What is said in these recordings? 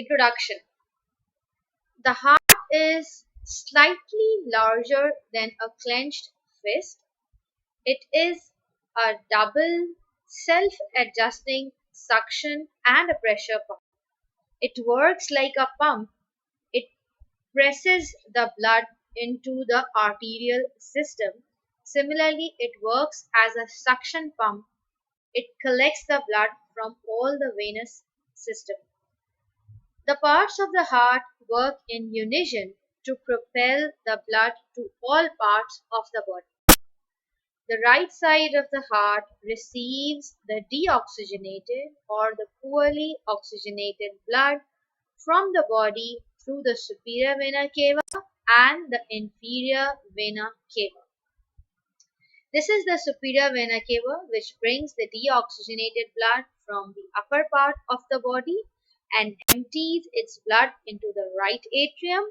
Introduction. The heart is slightly larger than a clenched fist. It is a double self-adjusting suction and a pressure pump. It works like a pump. It presses the blood into the arterial system. Similarly, it works as a suction pump. It collects the blood from all the venous system. The parts of the heart work in unison to propel the blood to all parts of the body. The right side of the heart receives the deoxygenated or the poorly oxygenated blood from the body through the superior vena cava and the inferior vena cava. This is the superior vena cava, which brings the deoxygenated blood from the upper part of the body and empties its blood into the right atrium,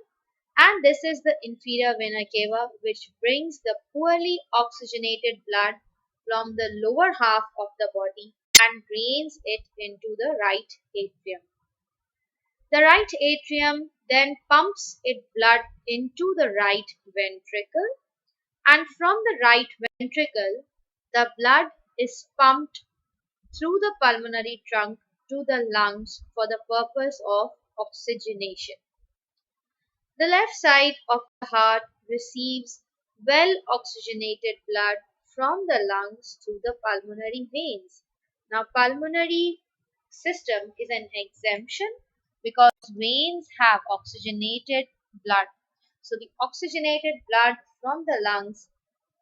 and this is the inferior vena cava, which brings the poorly oxygenated blood from the lower half of the body and drains it into the right atrium. The right atrium then pumps its blood into the right ventricle, and from the right ventricle the blood is pumped through the pulmonary trunk to the lungs for the purpose of oxygenation. The left side of the heart receives well oxygenated blood from the lungs through the pulmonary veins. Now, pulmonary system is an exemption because veins have oxygenated blood. So, the oxygenated blood from the lungs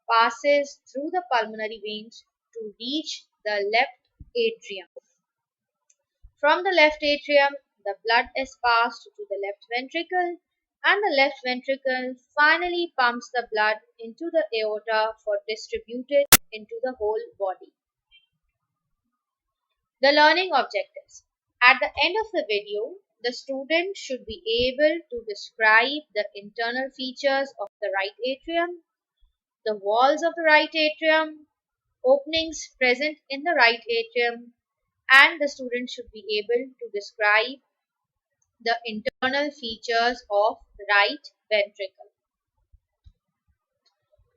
passes through the pulmonary veins to reach the left atrium. From the left atrium, the blood is passed to the left ventricle, and the left ventricle finally pumps the blood into the aorta for distributed into the whole body. The learning objectives. At the end of the video, the student should be able to describe the internal features of the right atrium, the walls of the right atrium, openings present in the right atrium, and the student should be able to describe the internal features of the right ventricle.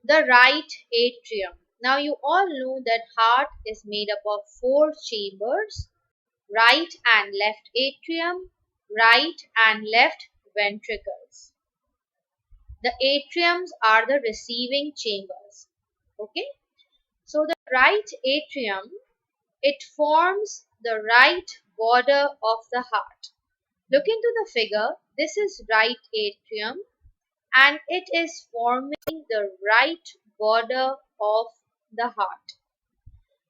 The right atrium. Now you all know that heart is made up of 4 chambers: right and left atrium, right and left ventricles. The atriums are the receiving chambers. Okay, so the right atrium, it forms the right border of the heart. Look into the figure. This is right atrium and it is forming the right border of the heart.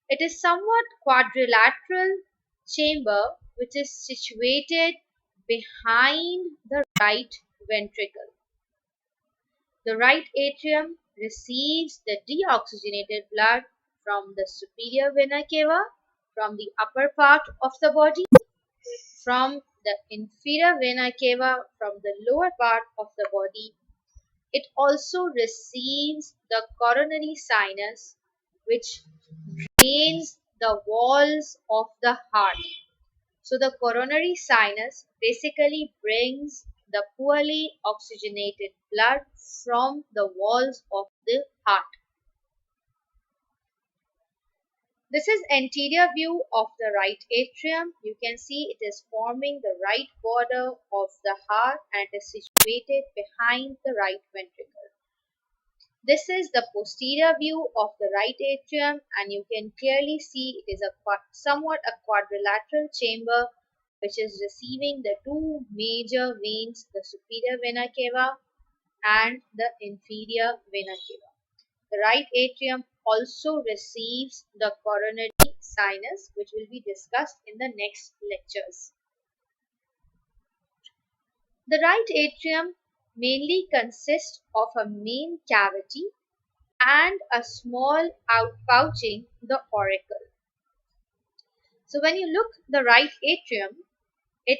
It is somewhat quadrilateral chamber which is situated behind the right ventricle. The right atrium receives the deoxygenated blood from the superior vena cava, from the upper part of the body, from the inferior vena cava, from the lower part of the body. It also receives the coronary sinus, which drains the walls of the heart. So the coronary sinus basically brings the poorly oxygenated blood from the walls of the heart. This is anterior view of the right atrium. You can see it is forming the right border of the heart and is situated behind the right ventricle. This is the posterior view of the right atrium, and you can clearly see it is somewhat a quadrilateral chamber which is receiving the 2 major veins, the superior vena cava and the inferior vena cava. The right atrium also receives the coronary sinus, which will be discussed in the next lectures. The right atrium mainly consists of a main cavity and a small outpouching, the auricle. So when you look the right atrium, it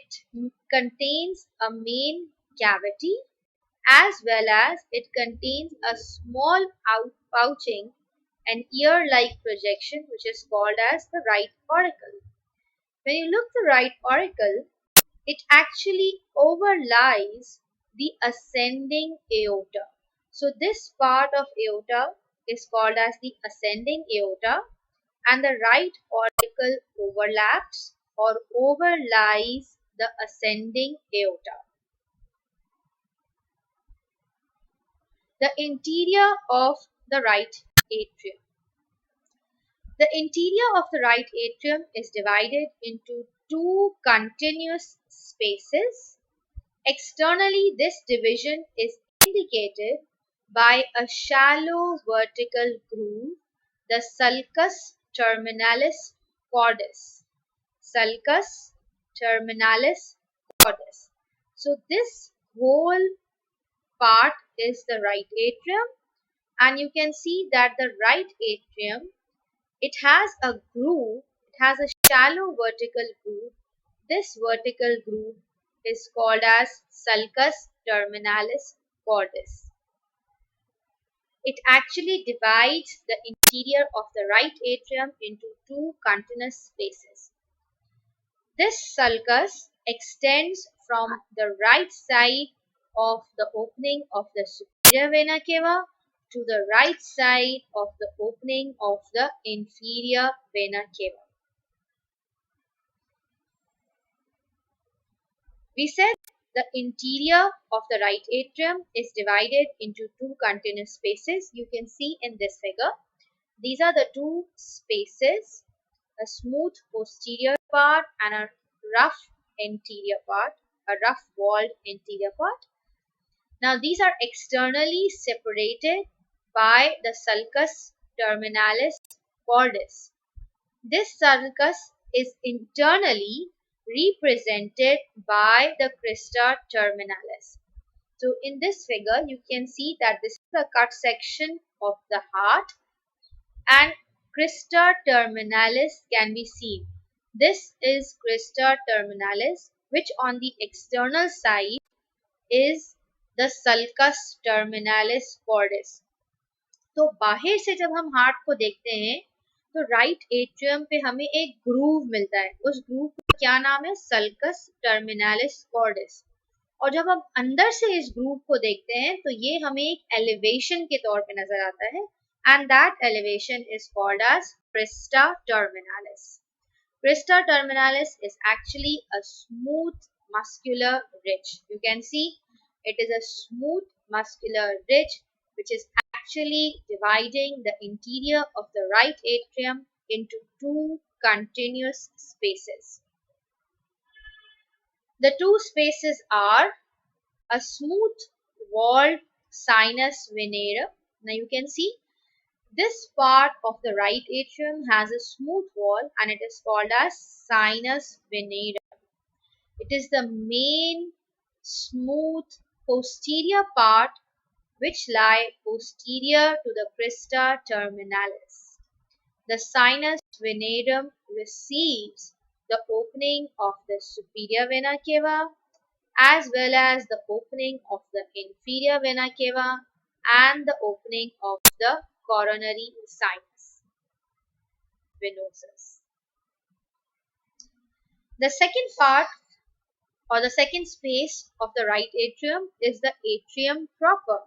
contains a main cavity as well as it contains a small outpouching, an ear-like projection which is called as the right auricle. When you look the right auricle, it actually overlies the ascending aorta. So this part of aorta is called as the ascending aorta, and the right auricle overlaps or overlies the ascending aorta. The interior of the right atrium. The interior of the right atrium is divided into two continuous spaces. Externally, this division is indicated by a shallow vertical groove, the sulcus terminalis cordis. Sulcus terminalis cordis. So this whole part is the right atrium, and you can see that the right atrium, it has a groove, it has a shallow vertical groove. This vertical groove is called as sulcus terminalis cordis. It actually divides the interior of the right atrium into two continuous spaces. This sulcus extends from the right side of the opening of the superior vena cava to the right side of the opening of the inferior vena cava. We said the interior of the right atrium is divided into two continuous spaces. You can see in this figure. These are the two spaces, a smooth posterior part and a rough anterior part, a rough walled anterior part. Now these are externally separated by the sulcus terminalis cordis. This sulcus is internally represented by the crista terminalis. So in this figure, you can see that this is a cut section of the heart, and crista terminalis can be seen. This is crista terminalis, which on the external side is the sulcus terminalis cordis. तो बाहर से जब हम heart को देखते हैं तो right atrium पे हमें एक ग्रूव मिलता है. उस ग्रूव का क्या नाम है? Sulcus terminalis कॉर्डिस. और जब हम अंदर से इस ग्रूव को देखते हैं तो ये हमें एक एलिवेशन के तौर पे नजर आता है, and that elevation is called as crista terminalis. Crista terminalis is actually a smooth muscular ridge. You can see it is a smooth muscular ridge which is actually dividing the interior of the right atrium into two continuous spaces. The two spaces are a smooth walled sinus venerum. Now you can see this part of the right atrium has a smooth wall and it is called as sinus venerum. It is the main smooth posterior part which lie posterior to the crista terminalis. The sinus venerum receives the opening of the superior vena cava as well as the opening of the inferior vena cava and the opening of the coronary sinus venosus. The second part or the second space of the right atrium is the atrium proper.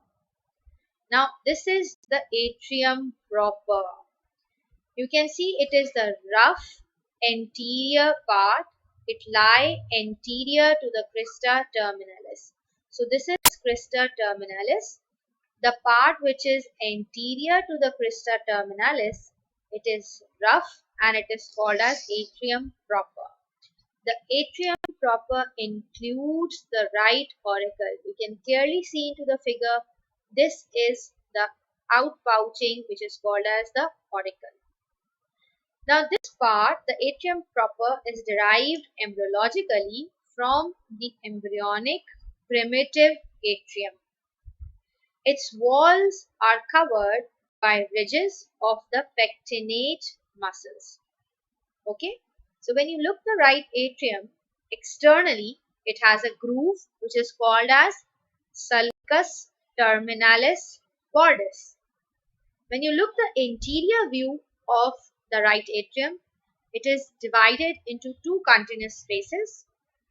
Now this is the atrium proper. You can see it is the rough anterior part. It lies anterior to the crista terminalis. So this is crista terminalis. The part which is anterior to the crista terminalis, it is rough and it is called as atrium proper. The atrium proper includes the right auricle. You can clearly see into the figure, this is the outpouching which is called as the auricle. Now this part, the atrium proper, is derived embryologically from the embryonic primitive atrium. Its walls are covered by ridges of the pectinate muscles. Okay, so when you look the right atrium, externally it has a groove which is called as sulcus terminalis cordis. When you look the interior view of the right atrium, it is divided into two continuous spaces.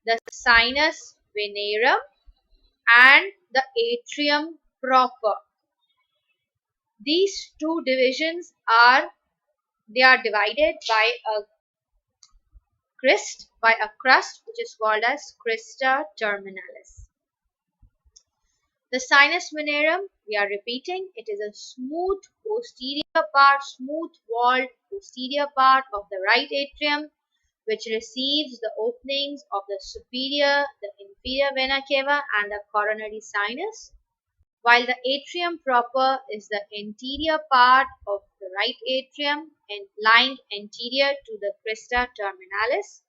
the sinus venerum, and the atrium proper. These two divisions are divided by a crust which is called as crista terminalis. The sinus venerum, we are repeating, it is a smooth walled posterior part of the right atrium which receives the openings of the superior, the inferior vena cava and the coronary sinus, while the atrium proper is the anterior part of the right atrium and lying anterior to the crista terminalis.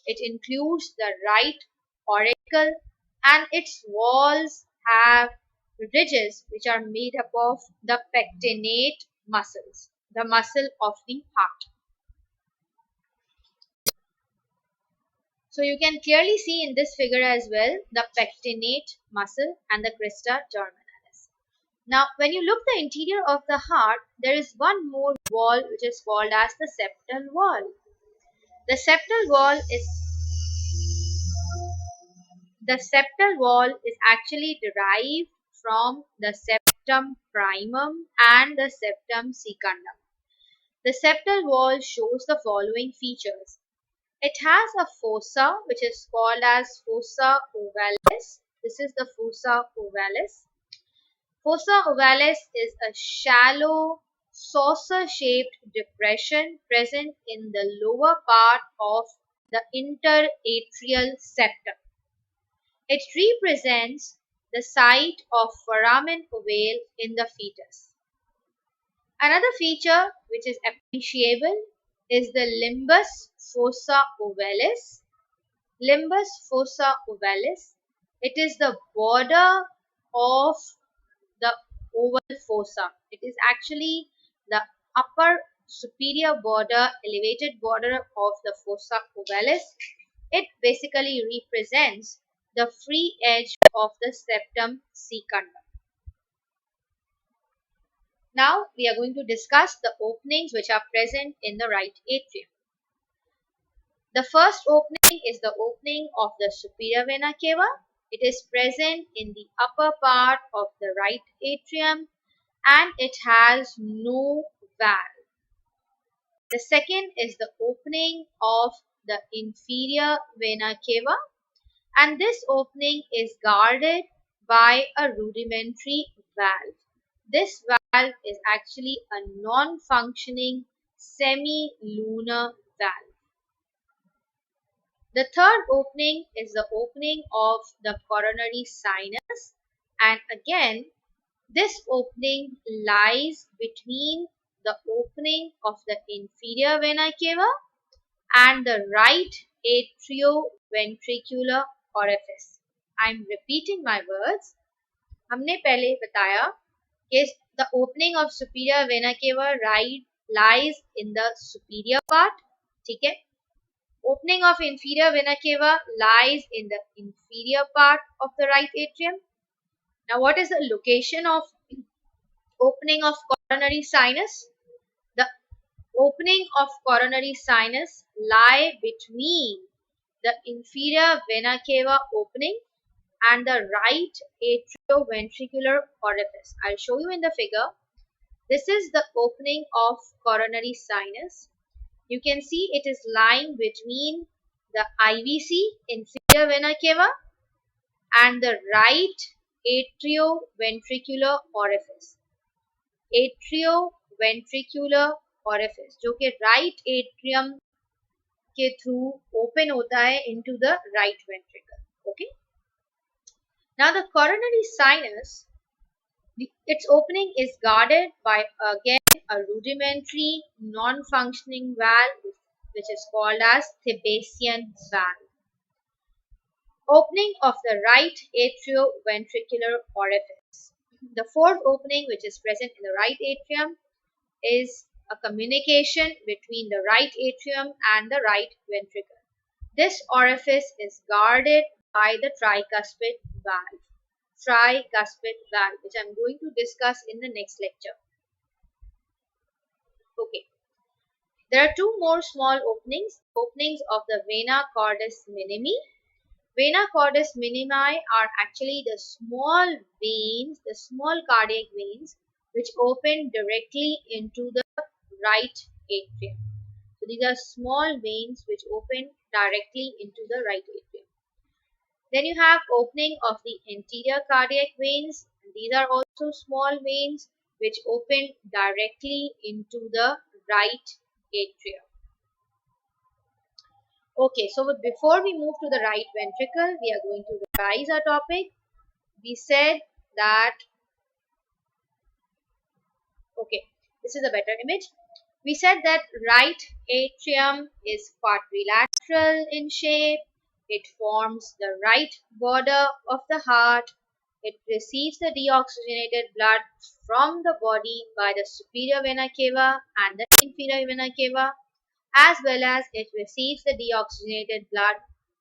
It includes the right auricle and its walls have ridges which are made up of the pectinate muscles, the muscle of the heart. So you can clearly see in this figure as well the pectinate muscle and the crista terminalis. Now when you look the interior of the heart, there is one more wall which is called as the septal wall. The septal wall is actually derived from the septum primum and the septum secundum. The septal wall shows the following features. It has a fossa which is called as fossa ovalis. This is the fossa ovalis. Fossa ovalis is a shallow saucer-shaped depression present in the lower part of the interatrial septum. It represents the site of foramen ovale in the fetus. Another feature which is appreciable is the limbus fossa ovalis. Limbus fossa ovalis. It is the border of the oval fossa. It is actually the upper superior border, elevated border of the fossa ovalis. It basically represents the free edge of the septum secundum. Now we are going to discuss the openings which are present in the right atrium. The first opening is the opening of the superior vena cava. It is present in the upper part of the right atrium and it has no valve. The second is the opening of the inferior vena cava, and this opening is guarded by a rudimentary valve. This valve is actually a non-functioning semilunar valve. The third opening is the opening of the coronary sinus, and again this opening lies between the opening of the inferior vena cava and the right atrioventricular orifice. I am repeating my words. हमने पहले बताया कि the opening of superior vena cava lies in the superior part. ठीक है? Opening of inferior vena cava lies in the inferior part of the right atrium. Now what is the location of opening of coronary sinus? The opening of coronary sinus lie between the inferior vena cava opening and the right atrioventricular orifice. I'll show you in the figure. This is the opening of coronary sinus. You can see it is lying between the IVC, inferior vena cava, and the right atrioventricular orifice. Atrioventricular orifice, जो कि right atrium के through open होता है into the right ventricle. Okay. Now the coronary sinus, its opening is guarded by again a rudimentary non-functioning valve which is called as Thebesian valve. Opening of the right atrioventricular orifice. The fourth opening which is present in the right atrium is a communication between the right atrium and the right ventricle. This orifice is guarded by the tricuspid valve. Tricuspid valve, which I am going to discuss in the next lecture. Okay. There are two more small openings of the vena cordis minimi. Vena cordis minimi are actually the small veins, the small cardiac veins, which open directly into the right atrium. So these are small veins which open directly into the right atrium. Then you have opening of the anterior cardiac veins. These are also small veins which open directly into the right atrium. Okay, so before we move to the right ventricle, we are going to revise our topic. We said that, okay, this is a better image. We said that right atrium is quadrilateral in shape. It forms the right border of the heart. It receives the deoxygenated blood from the body by the superior vena cava and the inferior vena cava, as well as it receives the deoxygenated blood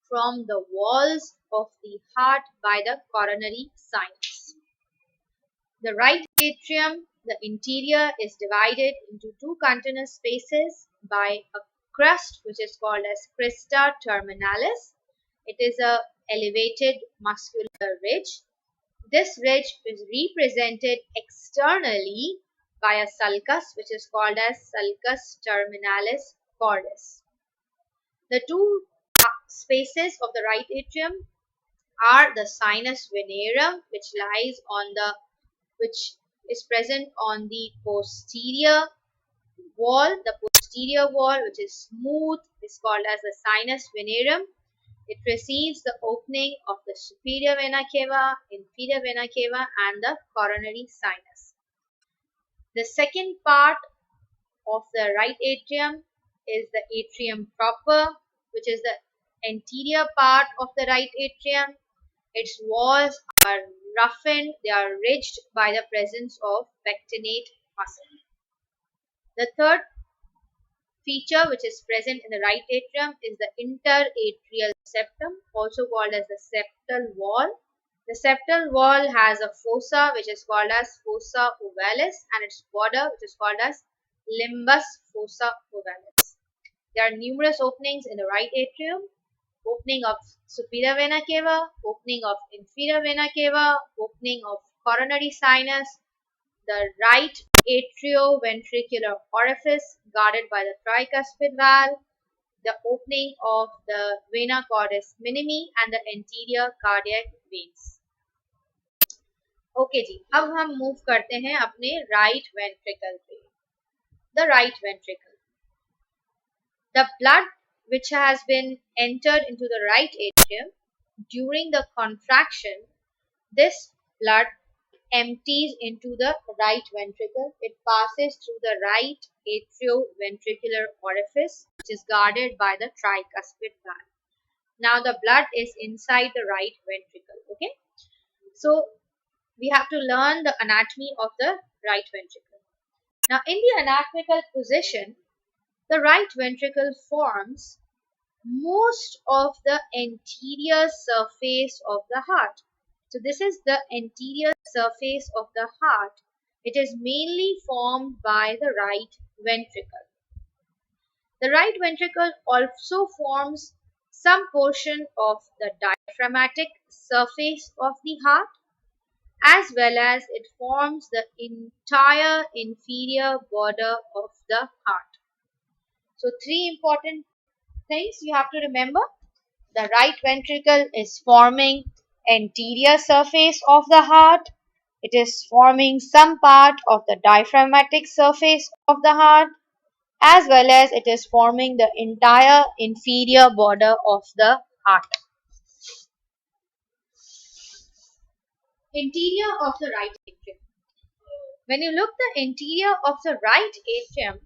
from the walls of the heart by the coronary sinus. The right atrium, the interior, is divided into two continuous spaces by a crust which is called as crista terminalis. It is a elevated muscular ridge. This ridge is represented externally by a sulcus which is called as sulcus terminalis cordis. The two spaces of the right atrium are the sinus venerum, which is present on the posterior wall. The posterior wall, which is smooth, is called as the sinus venerum. It receives the opening of the superior vena cava, inferior vena cava, and the coronary sinus. The second part of the right atrium is the atrium proper, which is the anterior part of the right atrium. Its walls are roughened, they are ridged by the presence of pectinate muscle. The third feature which is present in the right atrium is the interatrial septum, also called as the septal wall. The septal wall has a fossa which is called as fossa ovalis and its border which is called as limbus fossa ovalis. There are numerous openings in the right atrium. Opening of superior vena cava, opening of inferior vena cava, opening of coronary sinus, the right atrioventricular orifice guarded by the tricuspid valve, the opening of the vena cordis minimi and the anterior cardiac veins. Okay जी, अब हम move करते हैं अपने right ventricle पे. The right ventricle, the blood which has been entered into the right atrium during the contraction, this blood empties into the right ventricle. It passes through the right atrioventricular orifice, which is guarded by the tricuspid valve. Now the blood is inside the right ventricle. Okay, so we have to learn the anatomy of the right ventricle. Now in the anatomical position, the right ventricle forms most of the anterior surface of the heart. So this is the anterior surface of the heart. It is mainly formed by the right ventricle. The right ventricle also forms some portion of the diaphragmatic surface of the heart, as well as it forms the entire inferior border of the heart. So three important things you have to remember. The right ventricle is forming anterior surface of the heart. It is forming some part of the diaphragmatic surface of the heart, as well as it is forming the entire inferior border of the heart. Interior of the right atrium. When you look the interior of the right atrium,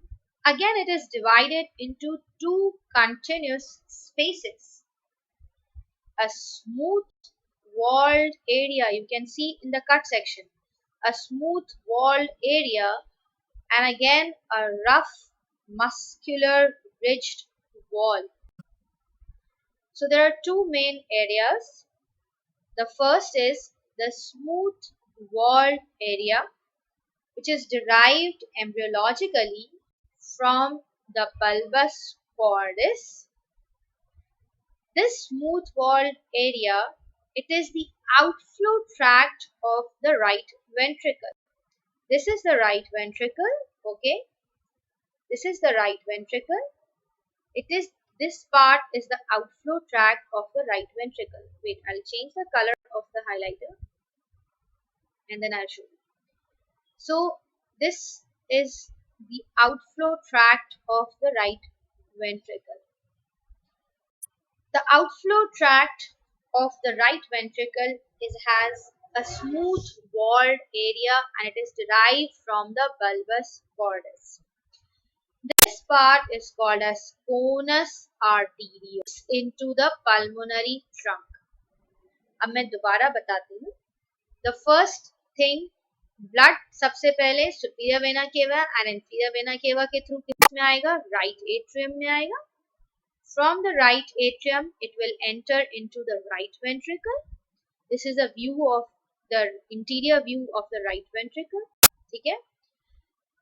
again it is divided into two continuous spaces. A smooth walled area, you can see in the cut section, a smooth walled area, and again a rough muscular ridged wall. So there are two main areas. The first is the smooth walled area, which is derived embryologically from the bulbus cordis, This smooth walled area, it is the outflow tract of the right ventricle. This is the right ventricle, okay? This is the right ventricle. This part is the outflow tract of the right ventricle. Wait, I'll change the color of the highlighter and then I'll show you. So this is the outflow tract of the right ventricle. The outflow tract of the right ventricle has a smooth walled area and it is derived from the bulbus chordae. This part is called as conus arteriosus into the pulmonary trunk. अब मैं दोबारा बताती हूँ. The first thing, blood सबसे पहले superior vena cava and inferior vena cava के through किस में आएगा? Right atrium में आएगा. From the right atrium, it will enter into the right ventricle. This is a view of the interior view of the right ventricle. ठीक है?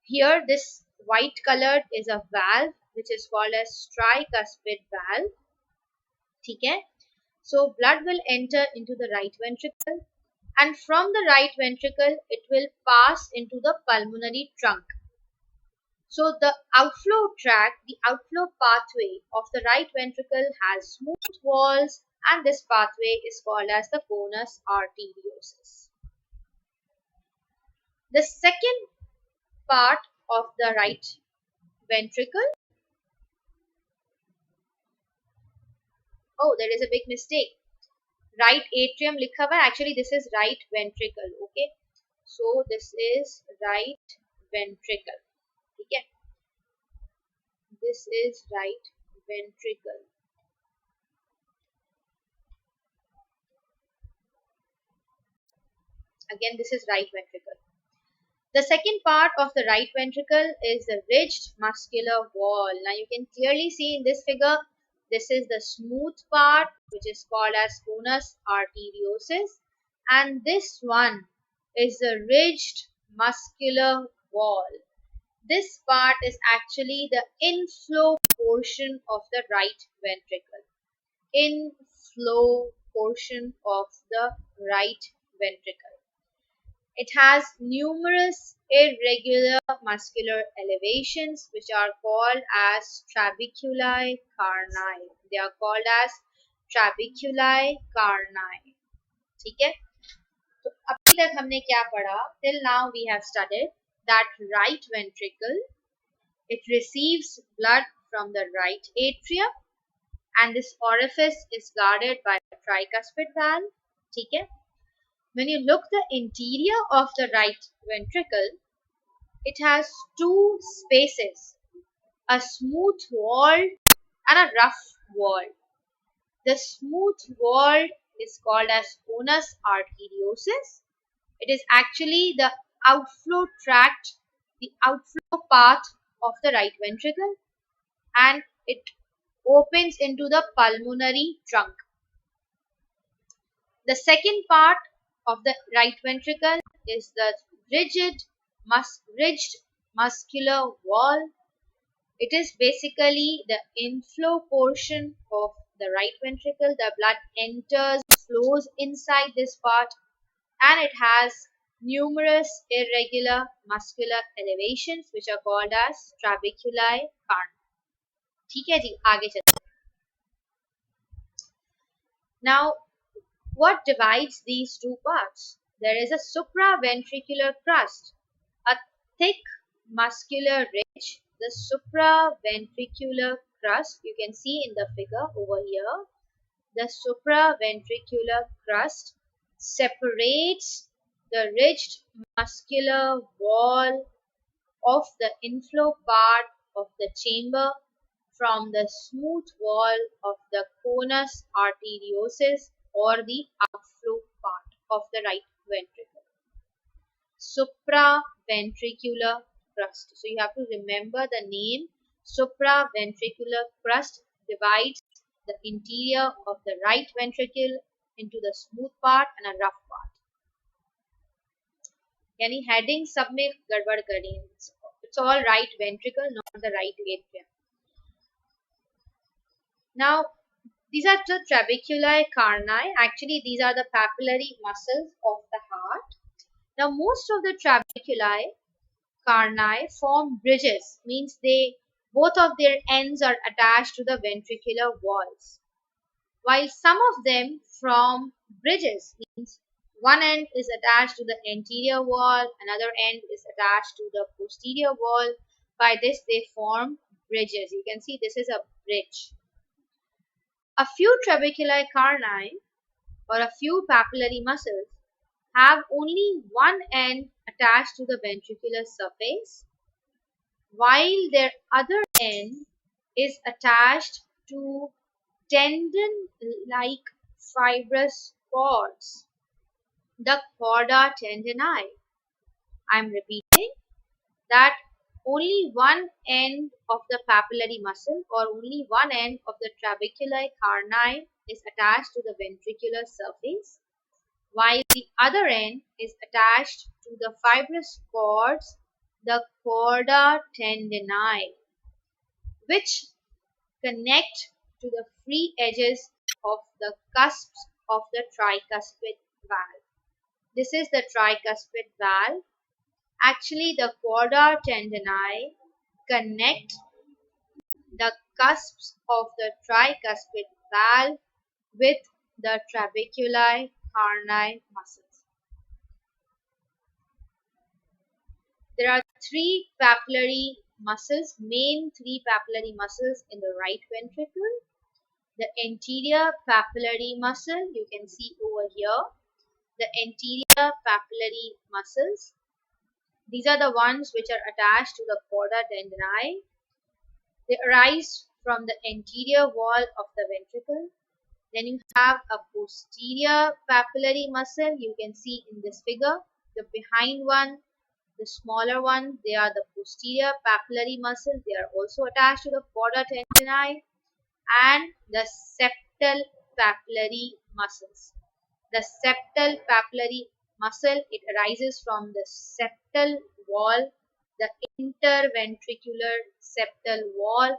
Here, this white colored is a valve which is called as tricuspid valve. ठीक है? So blood will enter into the right ventricle and from the right ventricle it will pass into the pulmonary trunk. So the outflow tract, the outflow pathway of the right ventricle has smooth walls and this pathway is called as the conus arteriosus. The second part of the right ventricle. Oh, there is a big mistake. Right atrium likha hua hai. Actually, this is right ventricle. Okay. So, this is right ventricle. Okay. This is right ventricle. Again, this is right ventricle. The second part of the right ventricle is the ridged muscular wall. Now, you can clearly see in this figure, this is the smooth part which is called as conus arteriosus and this one is the ridged muscular wall. This part is actually the inflow portion of the right ventricle. Inflow portion of the right ventricle. It has numerous irregular muscular elevations which are called as Trabeculae Carneae. They are called as Trabeculae Carneae. ठीक है? तो अभी तक हमने क्या पढ़ा? Till now we have studied that right ventricle, it receives blood from the right atrium and this orifice is guarded by a tricuspid valve. ठीक है? When you look the interior of the right ventricle, it has two spaces, a smooth walled and a rough walled. The smooth walled is called as conus arteriosus. It is actually the outflow tract, the outflow path of the right ventricle and it opens into the pulmonary trunk. The second part of the right ventricle is the ridged muscular wall. It is basically the inflow portion of the right ventricle. The blood enters, flows inside this part and it has numerous irregular muscular elevations which are called as Trabeculae Carneae. ठीक है जी, आगे चलते हैं. Now, what divides these two parts? There is a supraventricular crust, a thick muscular ridge. The supraventricular crust, you can see in the figure over here, the supraventricular crust separates the ridged muscular wall of the inflow part of the chamber from the smooth wall of the conus arteriosus or the outflow part of the right ventricle. Supraventricular crust. So you have to remember the name. Supraventricular crust divides the interior of the right ventricle into the smooth part and a rough part. यानी heading सब में गड़बड़ करी. It's all right ventricle, not the right atrium. Now, These are the Trabeculae, Carneae. Actually, these are the papillary muscles of the heart. Now, most of the Trabeculae, Carneae form bridges, means both of their ends are attached to the ventricular walls. While some of them form bridges, means one end is attached to the anterior wall, another end is attached to the posterior wall. By this, they form bridges. You can see this is a bridge. A few Trabeculae Carneae or a few papillary muscles have only one end attached to the ventricular surface, while their other end is attached to tendon-like fibrous cords, the chorda tendineae. I am repeating that only one end of the papillary muscle or only one end of the trabeculae carneae is attached to the ventricular surface, while the other end is attached to the fibrous cords, the chorda tendineae, which connect to the free edges of the cusps of the tricuspid valve. This is the tricuspid valve. Actually, the chorda tendineae connect the cusps of the tricuspid valve with the trabeculae carneae muscles. There are three papillary muscles, main three papillary muscles in the right ventricle. The anterior papillary muscle, you can see over here, the anterior papillary muscles. These are the ones which are attached to the chorda tendineae. They arise from the anterior wall of the ventricle. Then you have a posterior papillary muscle. You can see in this figure, the behind one, the smaller one, they are the posterior papillary muscles. They are also attached to the chorda tendineae. And the septal papillary muscles. The septal papillary muscle, it arises from the septal wall, the interventricular septal wall,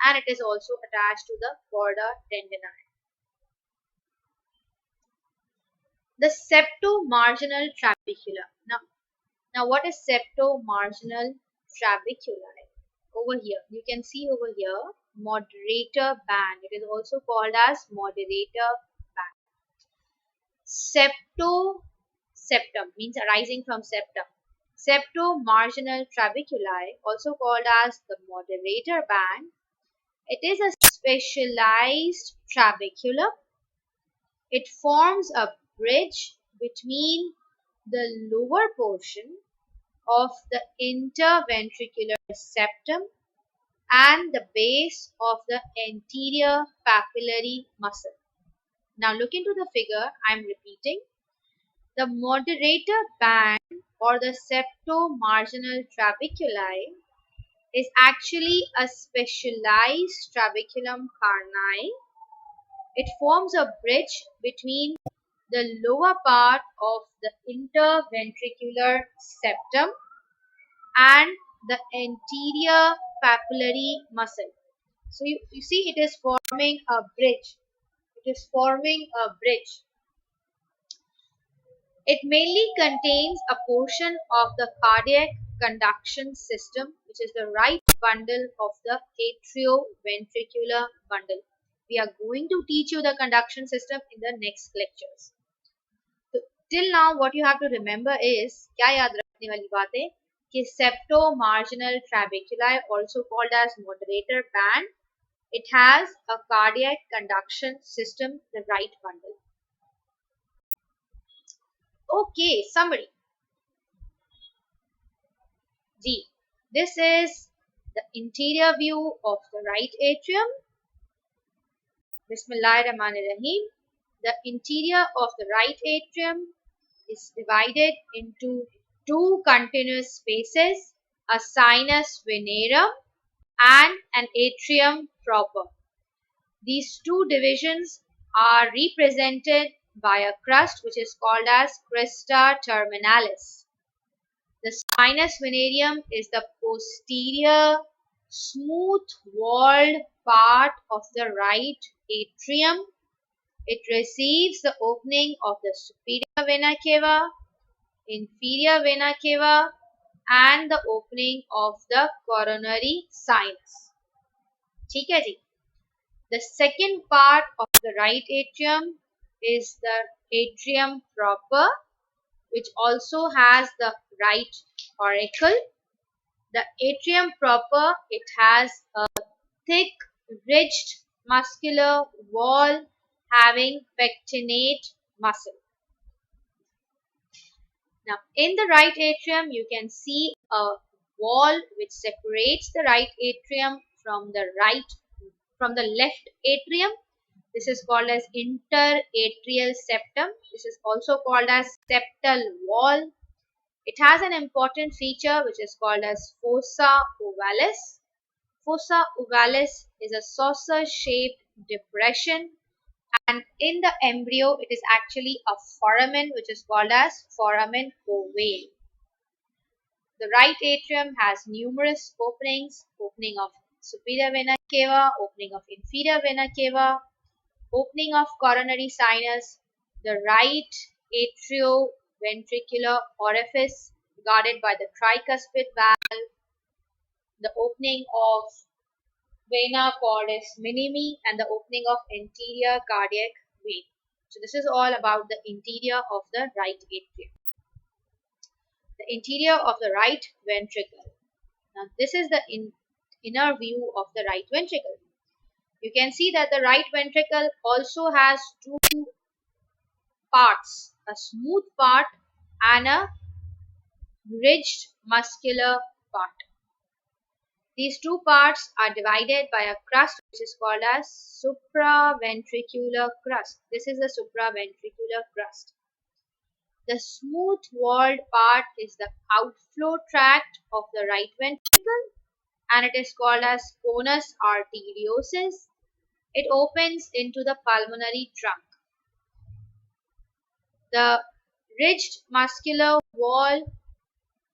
and it is also attached to the chorda tendineae. The septomarginal trabecula. Now what is septomarginal trabeculae? Over here, you can see over here, moderator band. It is also called as moderator band. Septum means arising from septum. Septomarginal trabeculae, also called as the moderator band. It is a specialized trabecula. It forms a bridge between the lower portion of the interventricular septum and the base of the anterior papillary muscle. Now look into the figure. I am repeating. The moderator band or the septomarginal trabeculae is actually a specialized trabeculum carneae. It forms a bridge between the lower part of the interventricular septum and the anterior papillary muscle. So you see it is forming a bridge. It is forming a bridge. It mainly contains a portion of the cardiac conduction system, which is the right bundle of the atrioventricular bundle. We are going to teach you the conduction system in the next lectures. So, till now what you have to remember is, क्या याद रखने वाली बात है कि septomarginal trabeculae, also called as moderator band, it has a cardiac conduction system, the right bundle. Okay, summary. G. This is the interior view of the right atrium. Bismillahirrahmanirrahim. The interior of the right atrium is divided into two continuous spaces, a sinus venerum and an atrium proper. These two divisions are represented by a crust which is called as crista terminalis. The sinus venerum is the posterior smooth walled part of the right atrium. It receives the opening of the superior vena cava, inferior vena cava, and the opening of the coronary sinus. ठीक है जी. The second part of the right atrium is the atrium proper, which also has the right auricle. The atrium proper, it has a thick, ridged muscular wall having pectinate muscle. Now, in the right atrium, you can see a wall which separates the right atrium from the left atrium. This is called as interatrial septum. This is also called as septal wall. It has an important feature which is called as fossa ovalis. Fossa ovalis is a saucer-shaped depression, and in the embryo it is actually a foramen which is called as foramen ovale. The right atrium has numerous openings: opening of superior vena cava, opening of inferior vena cava, opening of coronary sinus, the right atrioventricular orifice guarded by the tricuspid valve, the opening of vena cordis minimi, and the opening of anterior cardiac vein. So this is all about the interior of the right atrium. The interior of the right ventricle. Now this is the inner view of the right ventricle. You can see that the right ventricle also has two parts, a smooth part and a ridged muscular part. These two parts are divided by a crust which is called as supraventricular crust. This is the supraventricular crust. The smooth walled part is the outflow tract of the right ventricle, and it is called as conus arteriosus. It opens into the pulmonary trunk. The ridged muscular wall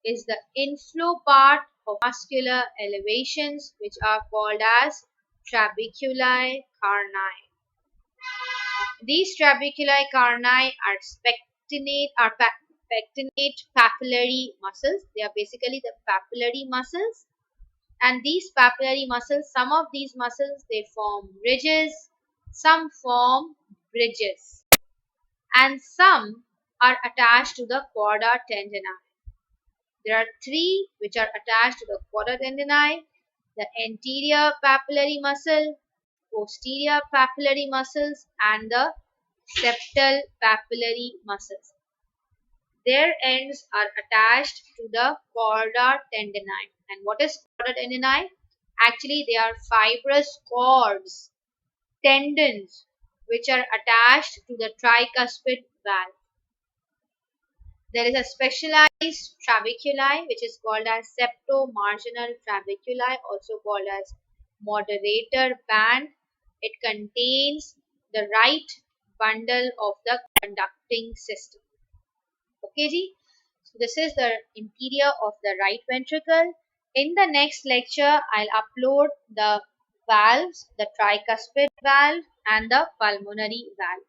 is the inflow part of muscular elevations which are called as Trabeculae carneae. These Trabeculae carneae are pectinate papillary muscles. They are basically the papillary muscles, and these papillary muscles, some of these muscles, they form ridges, some form bridges, and some are attached to the chordae tendineae. There are three which are attached to the chordae tendineae: the anterior papillary muscle, posterior papillary muscles, and the septal papillary muscles. Their ends are attached to the chordae tendineae. And what is chordae tendineae? Actually, they are fibrous cords, tendons, which are attached to the tricuspid valve. There is a specialized trabeculae which is called as septomarginal trabeculae, also called as moderator band. It contains the right bundle of the conducting system. Okay, ji? So this is the interior of the right ventricle. In the next lecture, I'll upload the valves, the tricuspid valve and the pulmonary valve.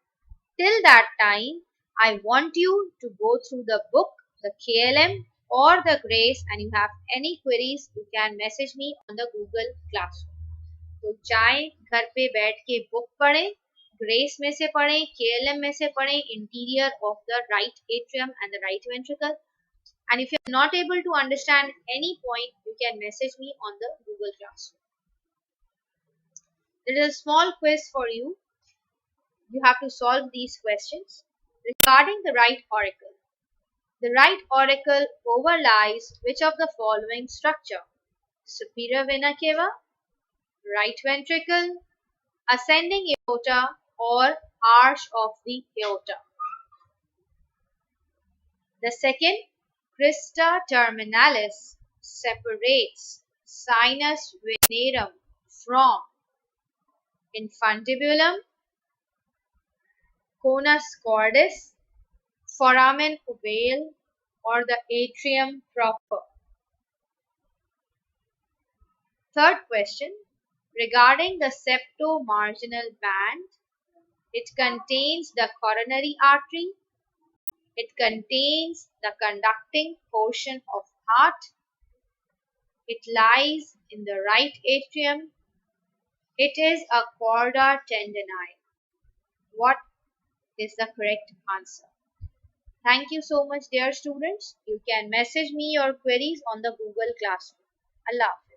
Till that time, I want you to go through the book, the KLM or the Grace, and you have any queries, you can message me on the Google Classroom. तो जाएं घर पे बैठ के book पढ़ें, grace में से पढ़ें, KLM में से पढ़ें, interior of the right atrium and the right ventricle. And if you are not able to understand any point, you can message me on the Google Classroom. There is a small quiz for you. You have to solve these questions. Regarding the right auricle. The right auricle overlies which of the following structure? Superior vena cava, right ventricle, ascending aorta, or arch of the aorta. The second, crista terminalis, separates sinus venerum from infundibulum, conus cordis, foramen ovale, or the atrium proper. Third question, regarding the septomarginal band, it contains the coronary artery, it contains the conducting portion of heart, it lies in the right atrium, it is a chorda tendineae. What is the correct answer? Thank you so much, dear students. You can message me your queries on the Google Classroom. Allah Hafiz.